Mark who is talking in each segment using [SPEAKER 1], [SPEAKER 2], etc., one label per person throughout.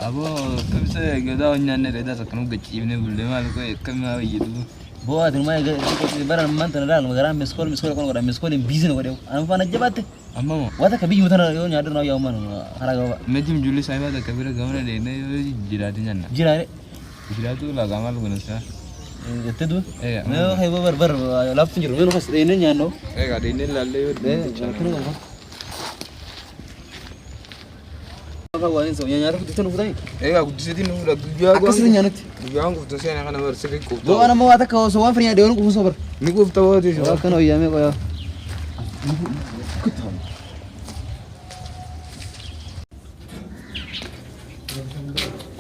[SPEAKER 1] Abo kamsa gada onyane reda sakanu gachibne bulle mal ko kamma yidu
[SPEAKER 2] bo adin ma ga bara man tan dal magara miskol kon gara miskol busy no gadeu an fa najabate
[SPEAKER 1] amma
[SPEAKER 2] wata kabi mutana yo nya dana yaw man haraga
[SPEAKER 1] najim julli sayba da kabira gamana de ne jirati nyanna jiratu la gamal gunasa
[SPEAKER 2] tedu no hay bar laptin jiro no khas ene nya no
[SPEAKER 1] ga de ne lalle
[SPEAKER 2] وين سو يعني عرفت تنو فداي
[SPEAKER 1] ايوه كنت سيدي نو لا جاغو
[SPEAKER 2] اكسر نيانت
[SPEAKER 1] جاغو كنت سينا انا برسل كوب
[SPEAKER 2] دو انا ما واتك سو وافرني ديون كو صبر
[SPEAKER 1] نيكو فتواتي شو
[SPEAKER 2] كانوا ايامي قوي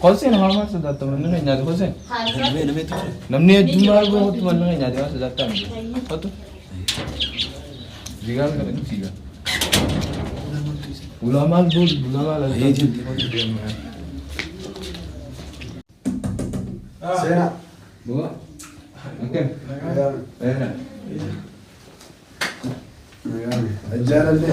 [SPEAKER 1] حسين ما سدات من نيا دو حسين نمني جمعه کو تو من نيا دو سدات فتو جيغال كده سيغا ulama dul ulama la
[SPEAKER 3] Sena
[SPEAKER 1] buka oke
[SPEAKER 3] الرجال اللي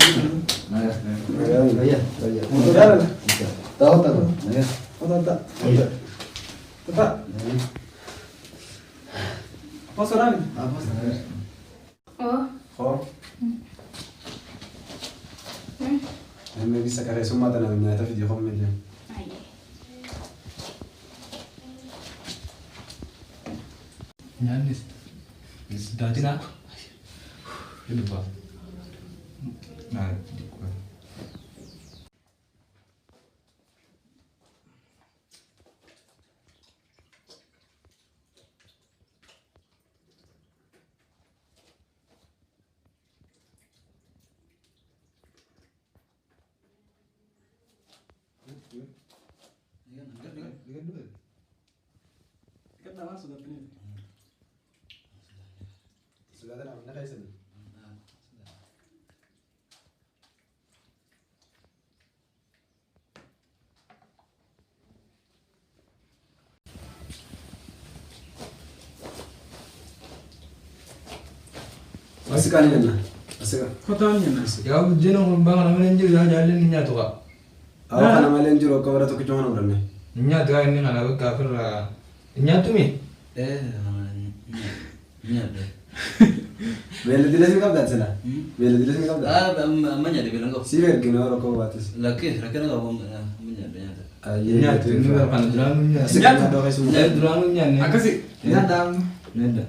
[SPEAKER 3] أنا لسه كاره سمعت أنا من هذا فيديو خم مليون.
[SPEAKER 1] يعني داتنا ini pak nah
[SPEAKER 3] sudah ada namanya kayak sini. Masih kan ini, masih kan.
[SPEAKER 4] Kota ni mana?
[SPEAKER 1] ya jenong bang nama lenjir jalan ninya tuh kak
[SPEAKER 3] Awak kan nama lain juru kau berarti kau cuma orang ni.
[SPEAKER 1] ninya tuh ini kan aku kafir lah ninya tuh mi
[SPEAKER 2] nya
[SPEAKER 3] Bela di sini kau dah sana. Bela di sini kau dah.
[SPEAKER 2] man nya de belango
[SPEAKER 3] Si ver kena orang kau batas.
[SPEAKER 2] laki rakena ko man nya de
[SPEAKER 1] ninya tuh ini kan jalan ninya
[SPEAKER 3] Masih kan ada kayak semua.
[SPEAKER 1] jalan ninya nih
[SPEAKER 4] Aku sih.
[SPEAKER 1] nada nada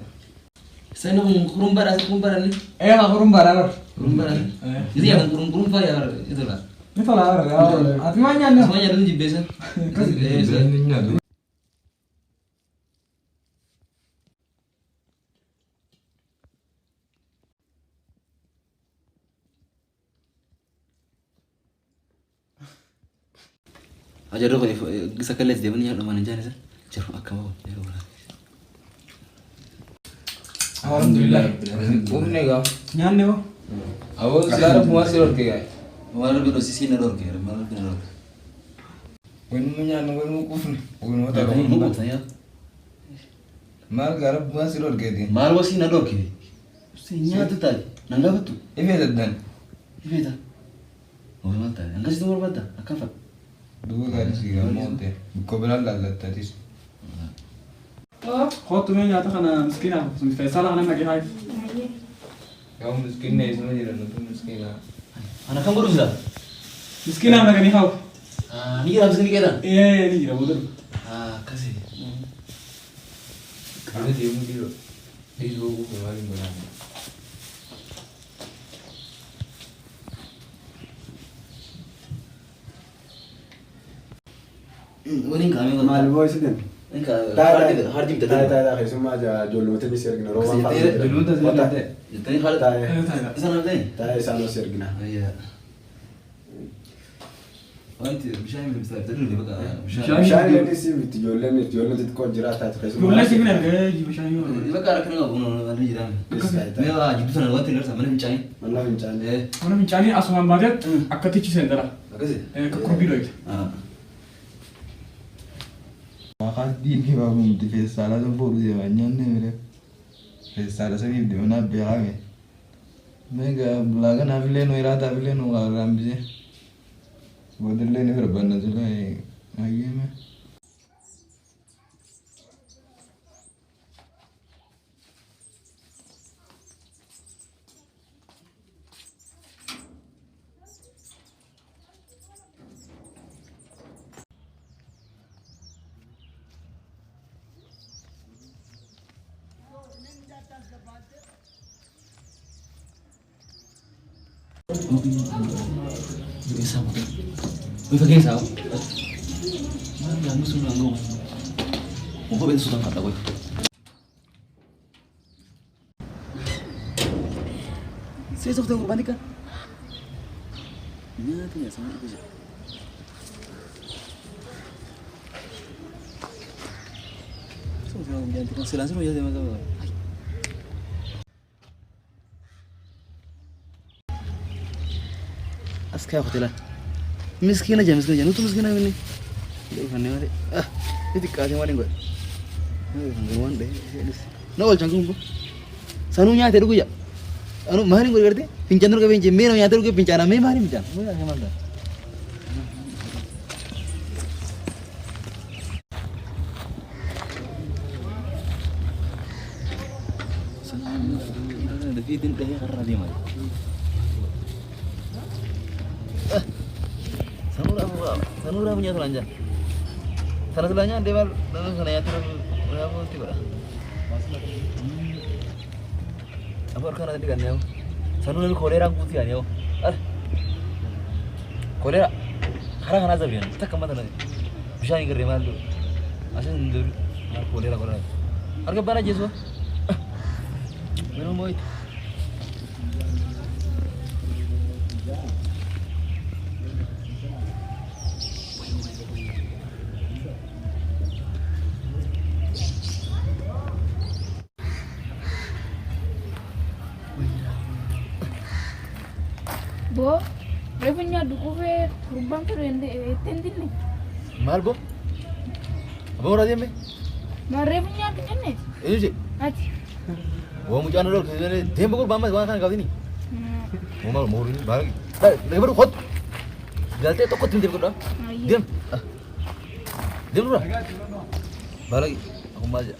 [SPEAKER 2] saya no kurumbara ni
[SPEAKER 4] Eh, aku rumbar.
[SPEAKER 2] kurumbara jadi yang kurum ya itu lah
[SPEAKER 4] Ini salah orang ya. Hati mana nih?
[SPEAKER 2] semuanya dulu di base
[SPEAKER 1] jalan ninya tuh
[SPEAKER 2] aja do ko sakale de man ya do man jani sa jero akama jero
[SPEAKER 1] alhamdulillah umne ga
[SPEAKER 4] Nyanyi wo.
[SPEAKER 1] awal sekarang puas sih orang kayak
[SPEAKER 2] wala bi do sisi na dor ke mal bi na dor
[SPEAKER 1] wen mu ñaan wen mu kufne wen mu ta
[SPEAKER 2] mu ko tanya
[SPEAKER 1] mal garab puas sih orang kayak
[SPEAKER 2] mal wasi na dor ke si nya tu tai nanga betu
[SPEAKER 1] ini dan
[SPEAKER 2] beda oh mata anga si nomor mata akafa
[SPEAKER 1] dua kali sih gak mau teh kobelan lalat tadi
[SPEAKER 4] Kota tu mana? Atau kana miskin aku. Miskin salah kana lagi hai.
[SPEAKER 1] kamu miskin nih semua jadi nonton miskin lah
[SPEAKER 2] anak kamu rusa
[SPEAKER 4] Miskin aku lagi hau.
[SPEAKER 2] ni kira miskin kira
[SPEAKER 4] Ni kira betul.
[SPEAKER 2] kasih
[SPEAKER 1] karena dia mau gitu dia juga kemarin bilang
[SPEAKER 2] Wani kami ko
[SPEAKER 3] Mal boy sedang.
[SPEAKER 2] Inka hardim ta
[SPEAKER 3] Tay kayak semua aja jual mati ni sergina. Roman
[SPEAKER 1] dulu tuh saya lihat
[SPEAKER 2] tani khala
[SPEAKER 3] Tay
[SPEAKER 2] sana dai
[SPEAKER 3] tay salo sergina.
[SPEAKER 2] iya anti bishai min mustaqbal tadri baka
[SPEAKER 3] Shani ni si jual ni kau jerat tay kayak semua.
[SPEAKER 4] Dulu sih benar ke jibu shani wo.
[SPEAKER 2] baka rakana ko no anu jiran me wa jibu sana wati ngarsa mana bincai
[SPEAKER 3] Mana bincang.
[SPEAKER 4] Mana bincani asuman badet akati ci sendara.
[SPEAKER 2] akasi
[SPEAKER 4] Ke kurbido itu.
[SPEAKER 1] makan di ni baru di festival tuh baru dia banyak nih mereka festival sini di mana biar mereka belagan hafile no irata hafile no orang bisa buat le ni berban aja lah Ayyeme.
[SPEAKER 2] Isa mo. Uy, pag-isa ako. Maraming gusto mo lang ako. Kung pa beso lang kata ko. Sige, sakto mo, panik ka. Hindi natin yan, sama ko siya. Gusto mo dyan, tikang silang sino yan, ay. Askaya ako tila. Miskin aja, nutu miskin aja ini. Dia kan ni mari. Ini kasih mari gue. Gangguan deh. Nawal canggung bu. Sanu nya teru ya. Anu mari gue kerti. Pincan teru ke pincan. Mero nya teru ke pincana. Me mari pincan. Gue yang mana? Sanu ada fitin deh karena dia mari. Sanura punya telanjang. Sana telanjang dia dalam sana ya terus berapa tiba. Apa orang tadi kan ya? Sanura itu kolera putih kan ya? Kolera. Karang aja biar. Tak kemana lagi? Bisa ni kerja malu. Asal dulu kolera. Harga berapa jesu? Minum moit.
[SPEAKER 5] Bo, revenue duku fe kurban tu rende tendin ni.
[SPEAKER 2] Mal bo? Apa orang dia me?
[SPEAKER 5] Ma revenue tu ene.
[SPEAKER 2] Ini sih.
[SPEAKER 5] Ati.
[SPEAKER 2] Wo mu jangan dulu. Dia bukan bamba kan kau ini. Mau ini balik. Lagi baru kot. Jalte toko tim dia berdoa. Diam. Diam dulu. Balik. Aku baca.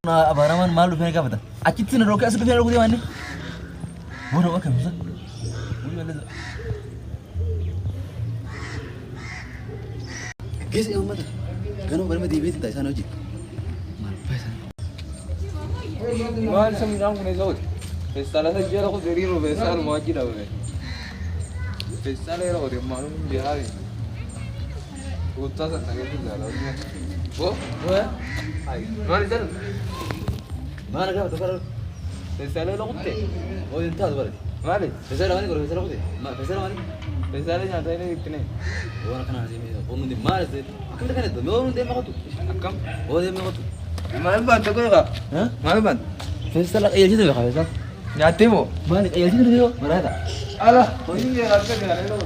[SPEAKER 2] Nah, abaraman malu punya apa tu? Acit sih nerokai asal punya rokok dia mana? Mau rokok kan bisa? Guys, yang mana? Kan orang bermain TV tidak sana uji. Malpas.
[SPEAKER 6] Mal semjang punya jauh. Festival saja aku dari lo festival mau aja dah. Festival era orang malu dia hari. Utah sana gitu dah. Oh, mana jalan?
[SPEAKER 2] Mana kau tu kalau?
[SPEAKER 6] Festival lo kutte.
[SPEAKER 2] Oh, entah tu berarti.
[SPEAKER 6] Mana?
[SPEAKER 2] Festival mana kau? Festival apa? Festival mana?
[SPEAKER 6] Festival nyata ini kene.
[SPEAKER 2] Orang kenal sih. Oh, nanti mana sih? Akan dekat itu. Mau nanti mau tu.
[SPEAKER 6] Akam.
[SPEAKER 2] Oh, dia mau tu.
[SPEAKER 6] Mana ban tu kau?
[SPEAKER 2] Hah?
[SPEAKER 6] Mana ban?
[SPEAKER 2] Festival ayah situ kau festival.
[SPEAKER 6] Nyate mo.
[SPEAKER 2] Mana ayah situ dia? Mana ada?
[SPEAKER 6] Alah, kau ini yang harga dia lo.